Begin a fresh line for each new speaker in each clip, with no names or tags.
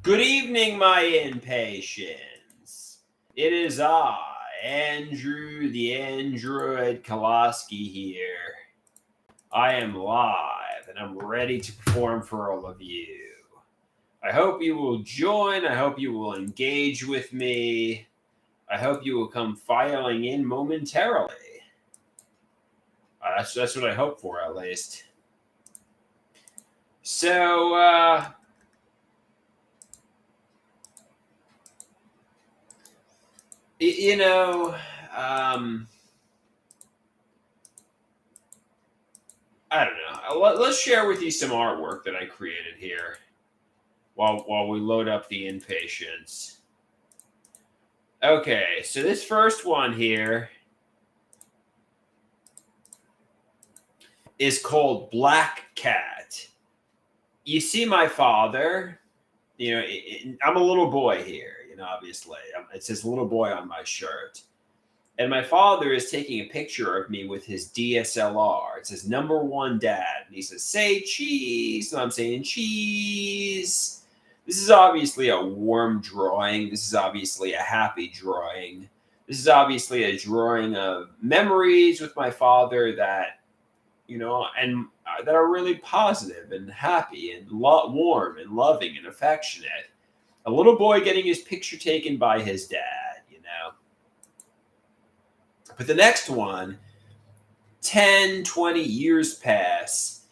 Good evening, my impatiens. It is I, Andrew the Android Koloski here. I am live and I'm ready to perform for all of you. I hope you will join. I hope you will engage with me. I hope you will come filing in momentarily. That's what I hope for, at least. So, you know, I don't know. Let's share with you some artwork that I created here while we load up the impatience. Okay, so this first one here is called Black Cat. You see my father. I'm a little boy here. Obviously, it says little boy on my shirt. And my father is taking a picture of me with his DSLR. It says number one dad. And he says, say cheese. So I'm saying cheese. This is obviously a warm drawing. This is obviously a happy drawing. This is obviously a drawing of memories with my father that, and that are really positive and happy and warm and loving and affectionate. A little boy getting his picture taken by his dad. But the next one, 10, 20 years pass,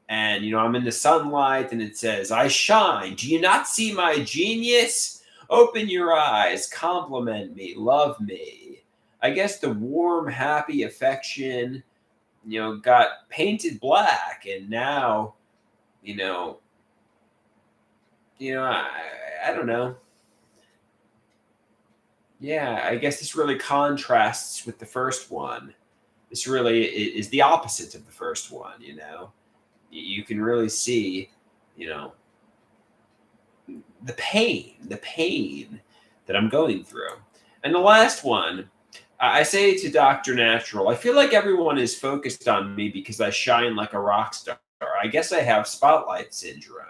and, I'm in the sunlight, and it says, I shine. Do you not see my genius? Open your eyes, compliment me, love me. I guess the warm, happy affection, got painted black, and now, I don't know. Yeah, I guess this really contrasts with the first one. This really is the opposite of the first one, You can really see, the pain that I'm going through. And the last one, I say to Dr. Natural, I feel like everyone is focused on me because I shine like a rock star. I guess I have spotlight syndrome.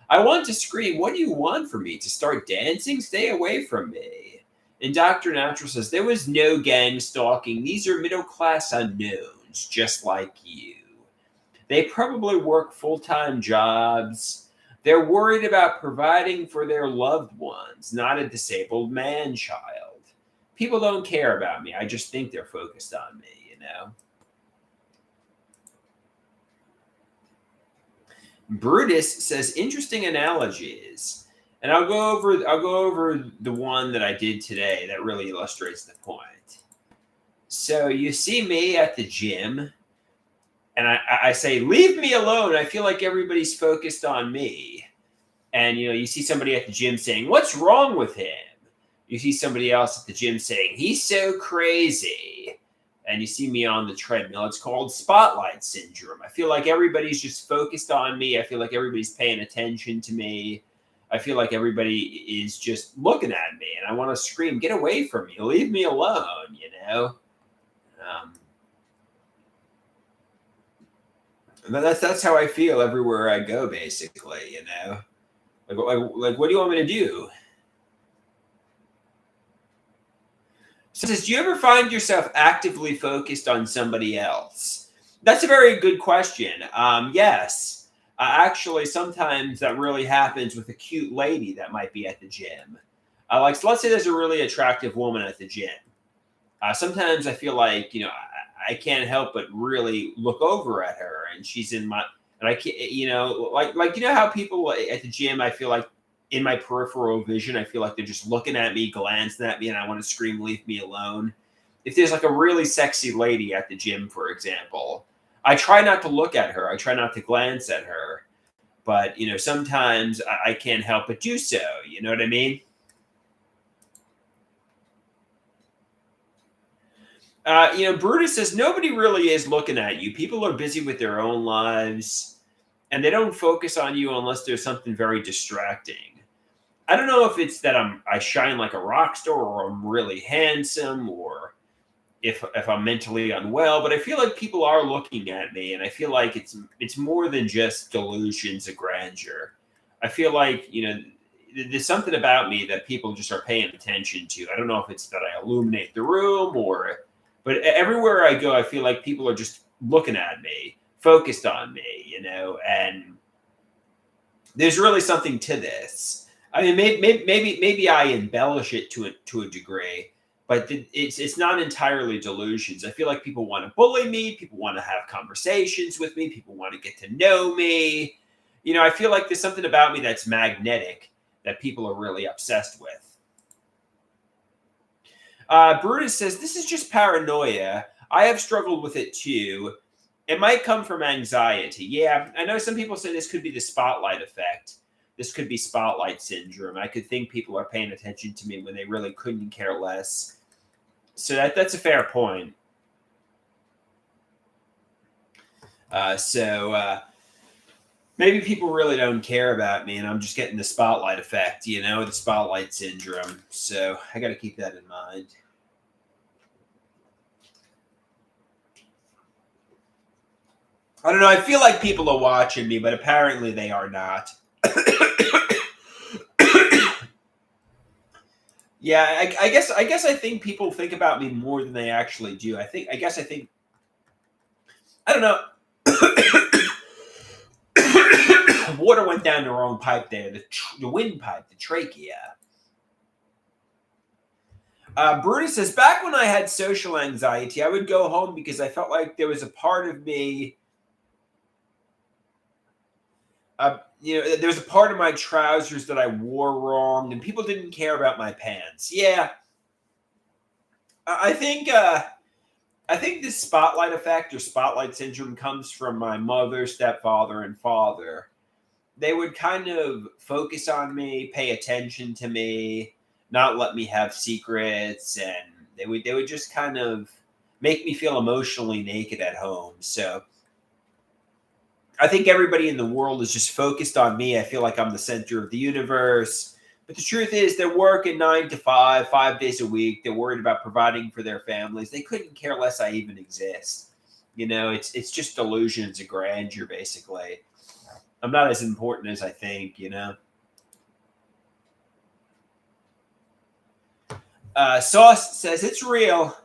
I want to scream, what do you want from me? To start dancing? Stay away from me. And Dr. Natural says, there was no gang stalking. These are middle-class unknowns, just like you. They probably work full-time jobs. They're worried about providing for their loved ones, not a disabled man-child. People don't care about me. I just think they're focused on me, Brutus says, interesting analogies. And I'll go over the one that I did today that really illustrates the point. So you see me at the gym, and I say, leave me alone. I feel like everybody's focused on me. And you see somebody at the gym saying, what's wrong with him? You see somebody else at the gym saying, he's so crazy. And you see me on the treadmill. It's called spotlight syndrome. I feel like everybody's just focused on me. I feel like everybody's paying attention to me. I feel like everybody is just looking at me, and I want to scream, get away from me, leave me alone, That's how I feel everywhere I go, basically, Like, what do you want me to do? So it says, do you ever find yourself actively focused on somebody else? That's a very good question. Yes. Actually, sometimes that really happens with a cute lady that might be at the gym. So let's say there's a really attractive woman at the gym. Sometimes I feel like, I can't help but really look over at her, and she's in my, and I can't, how people at the gym, I feel like in my peripheral vision, I feel like they're just looking at me, glancing at me, and I want to scream, leave me alone. If there's like a really sexy lady at the gym, for example, I try not to look at her. I try not to glance at her. But, sometimes I can't help but do so. You know what I mean? Brutus says, nobody really is looking at you. People are busy with their own lives, and they don't focus on you unless there's something very distracting. I don't know if it's that I shine like a rock star, or I'm really handsome, or if I'm mentally unwell, but I feel like people are looking at me, and I feel like it's more than just delusions of grandeur. I feel like there's something about me that people just are paying attention to. I don't know if it's that I illuminate the room but everywhere I go, I feel like people are just looking at me, focused on me, and there's really something to this. I mean, maybe I embellish it to a degree, but it's not entirely delusions. I feel like people want to bully me, people want to have conversations with me, people want to get to know me. I feel like there's something about me that's magnetic that people are really obsessed with. Brutus says, this is just paranoia. I have struggled with it too. It might come from anxiety. Yeah, I know some people say this could be the spotlight effect. This could be spotlight syndrome. I could think people are paying attention to me when they really couldn't care less. So that's a fair point. Maybe people really don't care about me and I'm just getting the spotlight effect, the spotlight syndrome. So I got to keep that in mind. I don't know. I feel like people are watching me, but apparently they are not. Yeah, I guess I think people think about me more than they actually do. I don't know. Water went down the wrong pipe there. The windpipe, the trachea. Brutus says, back when I had social anxiety, I would go home because I felt like there was a part of me. There was a part of my trousers that I wore wrong, and people didn't care about my pants. Yeah, I think this spotlight effect or spotlight syndrome comes from my mother, stepfather, and father. They would kind of focus on me, pay attention to me, not let me have secrets, and they would just kind of make me feel emotionally naked at home. So I think everybody in the world is just focused on me. I feel like I'm the center of the universe. But the truth is, they're working 9 to 5, 5 days a week. They're worried about providing for their families. They couldn't care less I even exist. It's just delusions of grandeur, basically. I'm not as important as I think, Sauce says, it's real.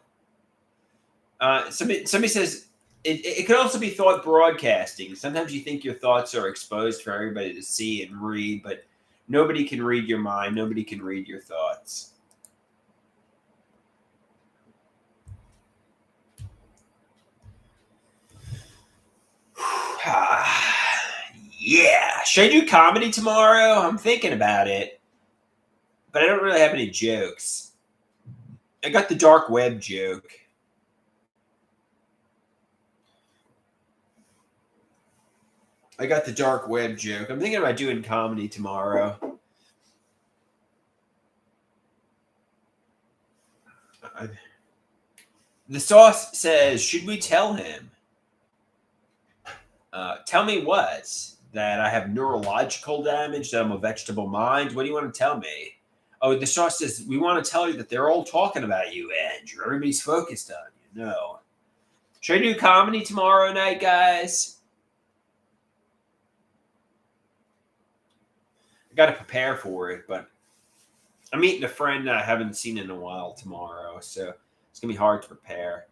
Somebody says, it could also be thought broadcasting. Sometimes you think your thoughts are exposed for everybody to see and read, but nobody can read your mind. Nobody can read your thoughts. Yeah. Should I do comedy tomorrow? I'm thinking about it, but I don't really have any jokes. I got the dark web joke. I'm thinking about doing comedy tomorrow. The Sauce says, should we tell him? Tell me what? That I have neurological damage, that I'm a vegetable mind? What do you want to tell me? Oh, the Sauce says, we want to tell you that they're all talking about you, Andrew. Everybody's focused on you. No. Should I do comedy tomorrow night, guys? I got to prepare for it, but I'm meeting a friend I haven't seen in a while tomorrow, so it's gonna be hard to prepare.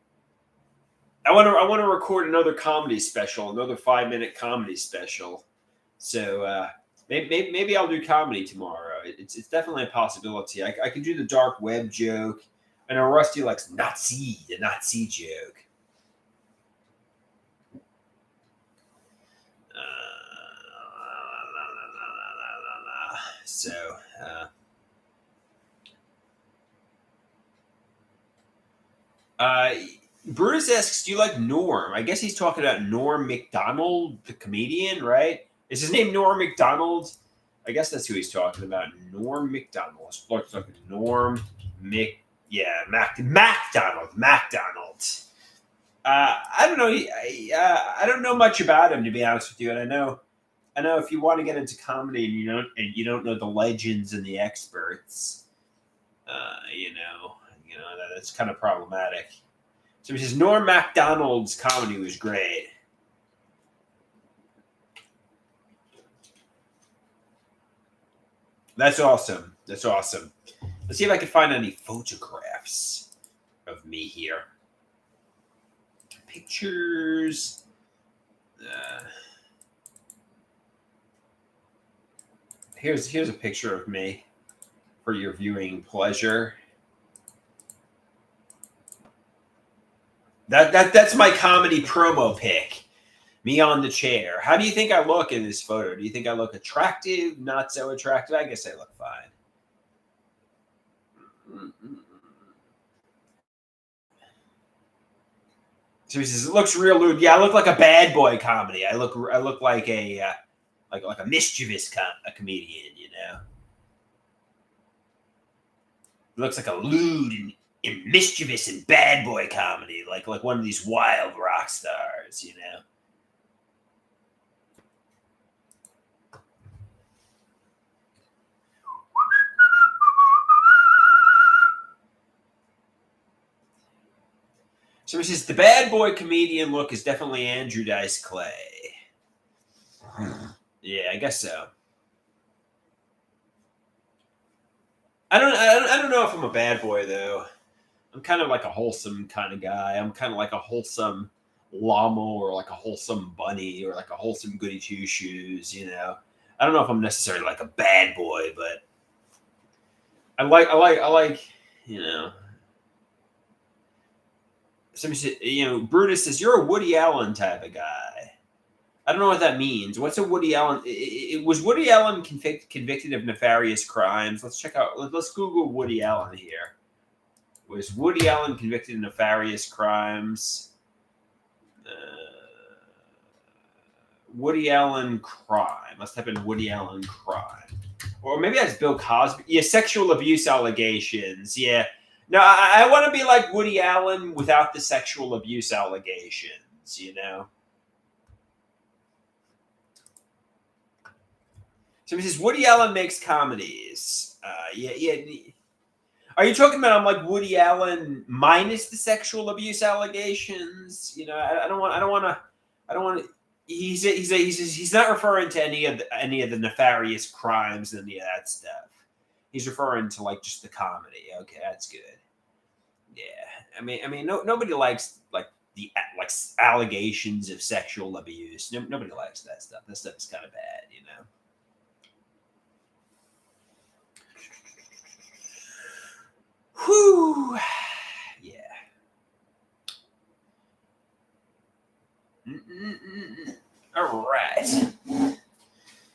I want to record another comedy special, another 5-minute comedy special. So maybe I'll do comedy tomorrow. It's definitely a possibility. I can do the dark web joke. I know Rusty likes the Nazi joke. So. Bruce asks, do you like Norm? I guess he's talking about Norm Macdonald, the comedian, right? Is his name Norm Macdonald? I guess that's who he's talking about. Norm Macdonald. Let's look at Norm Macdonald. I don't know. I don't know much about him, to be honest with you. And I know if you want to get into comedy and you don't know the legends and the experts, that's kind of problematic. So he says Norm Macdonald's comedy was great. That's awesome. That's awesome. Let's see if I can find any photographs of me here. Pictures. Here's a picture of me for your viewing pleasure. That's my comedy promo pic. Me on the chair. How do you think I look in this photo? Do you think I look attractive? Not so attractive? I guess I look fine. So he says, "It looks real lewd." Yeah, I look like a bad boy comedy. I look like a like a mischievous a comedian. You know, it looks like a lewd and mischievous and bad boy comedy, like one of these wild rock stars. You know. So he says the bad boy comedian look is definitely Andrew Dice Clay. Yeah, I guess so. I don't know if I'm a bad boy though. I'm kind of like a wholesome kind of guy. I'm kind of like a wholesome llama or like a wholesome bunny or like a wholesome goody two shoes. You know, I don't know if I'm necessarily like a bad boy, but I like you know. Somebody said, you know, Brutus says you're a Woody Allen type of guy. I don't know what that means. What's a Woody Allen? Was Woody Allen convicted of nefarious crimes? Let's check out. Let's Google Woody Allen here. Was Woody Allen convicted of nefarious crimes? Woody Allen crime. Let's type in Woody Allen crime. Or maybe that's Bill Cosby. Yeah, sexual abuse allegations. Yeah. No, I want to be like Woody Allen without the sexual abuse allegations, you know? So he says Woody Allen makes comedies. Yeah. Are you talking about I'm like Woody Allen minus the sexual abuse allegations? You know, I don't want to. He's not referring to any of the nefarious crimes and any of that stuff. He's referring to like just the comedy. Okay, that's good. Yeah, I mean, nobody likes like the like allegations of sexual abuse. Nobody likes that stuff. That stuff is kind of bad, you know. Whew. Yeah. All right.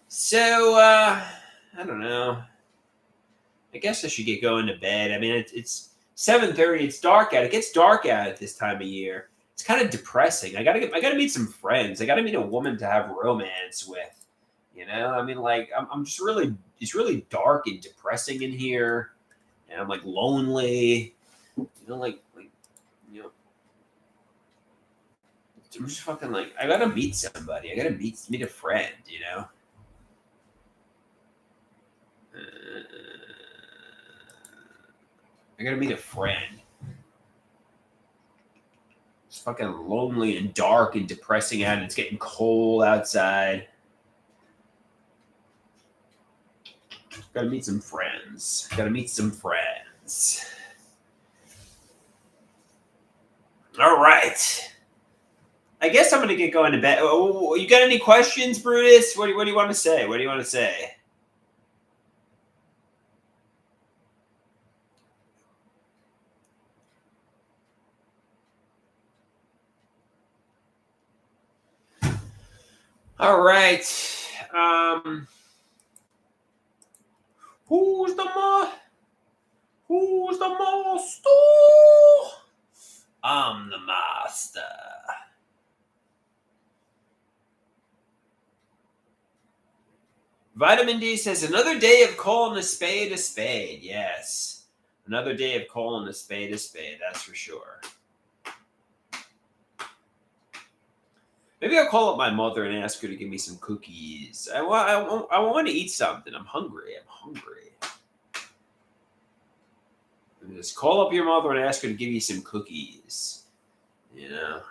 So, I don't know. I guess I should get going to bed. I mean, it's 7:30. It's dark out. It gets dark out at this time of year. It's kind of depressing. I gotta meet some friends. I gotta meet a woman to have romance with. You know, I mean, like I'm just really it's really dark and depressing in here, and I'm like lonely. You know, you know, I'm just fucking like I gotta meet somebody. I gotta meet a friend. You know. I gotta meet a friend. It's fucking lonely and dark and depressing out, and it's getting cold outside. Gotta meet some friends. Gotta meet some friends. All right. I guess I'm gonna get going to bed. Oh, you got any questions, Brutus? What do you want to say? What do you want to say? All right. Who's the Who's the master? I'm the master. Vitamin D says another day of calling a spade a spade. Yes. Another day of calling a spade a spade. That's for sure. Maybe I'll call up my mother and ask her to give me some cookies. I want to eat something. I'm hungry. Just call up your mother and ask her to give you some cookies. You know,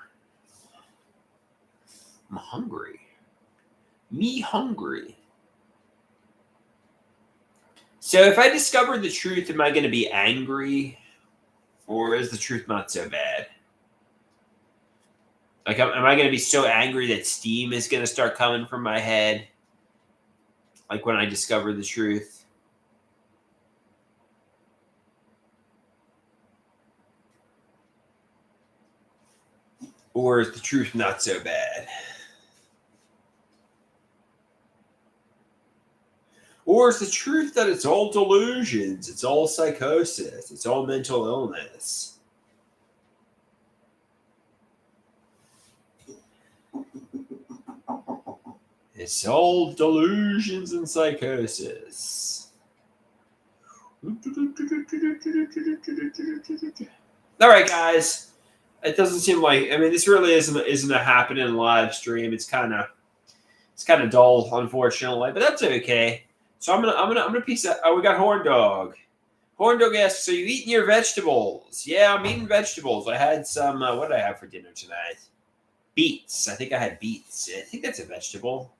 I'm hungry. Me hungry. So if I discover the truth, am I going to be angry, or is the truth not so bad? Like, am I going to be so angry that steam is going to start coming from my head? Like when I discover the truth? Or is the truth not so bad? Or is the truth that it's all delusions, it's all psychosis, it's all mental illness? It's all delusions and psychosis. All right, guys. It doesn't seem like, I mean, this really isn't a happening live stream. It's kind of dull, unfortunately, but that's okay. So I'm gonna piece out. Oh, we got Horn Dog. Horn Dog asks, "So you eating your vegetables?" Yeah, I'm eating vegetables. I had some. What did I have for dinner tonight? Beets. I think I had beets. I think that's a vegetable.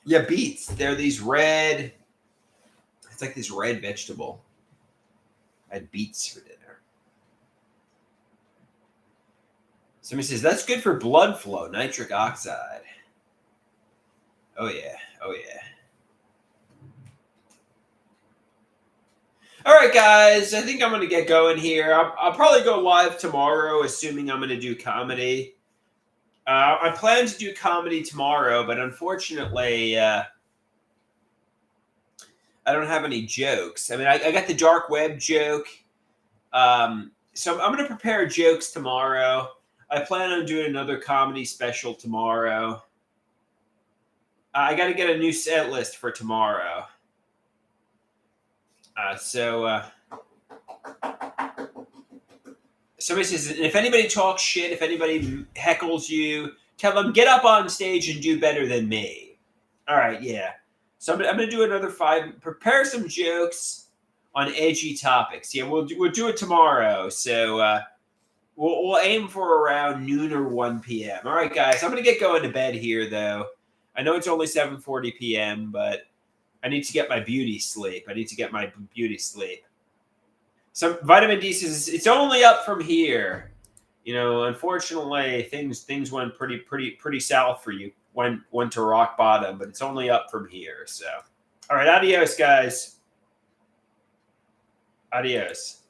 Yeah, beets. They're these red. It's like this red vegetable. I had beets for dinner. Somebody says that's good for blood flow, nitric oxide. Oh yeah, oh yeah. All right, guys. I think I'm gonna get going here. I'll probably go live tomorrow, assuming I'm gonna do comedy. I plan to do comedy tomorrow, but unfortunately, I don't have any jokes. I mean, I got the dark web joke. So I'm going to prepare jokes tomorrow. I plan on doing another comedy special tomorrow. I got to get a new set list for tomorrow. Somebody says, if anybody talks shit, if anybody heckles you, tell them, get up on stage and do better than me. All right, yeah. So I'm going to do another 5, prepare some jokes on edgy topics. Yeah, we'll do it tomorrow. So we'll aim for around noon or 1 p.m. All right, guys. I'm going to get going to bed here, though. I know it's only 7:40 p.m., but I need to get my beauty sleep. Some vitamin D says it's only up from here. You know, unfortunately, things went pretty south for you. Went to rock bottom, but it's only up from here. So, all right, adios, guys. Adios.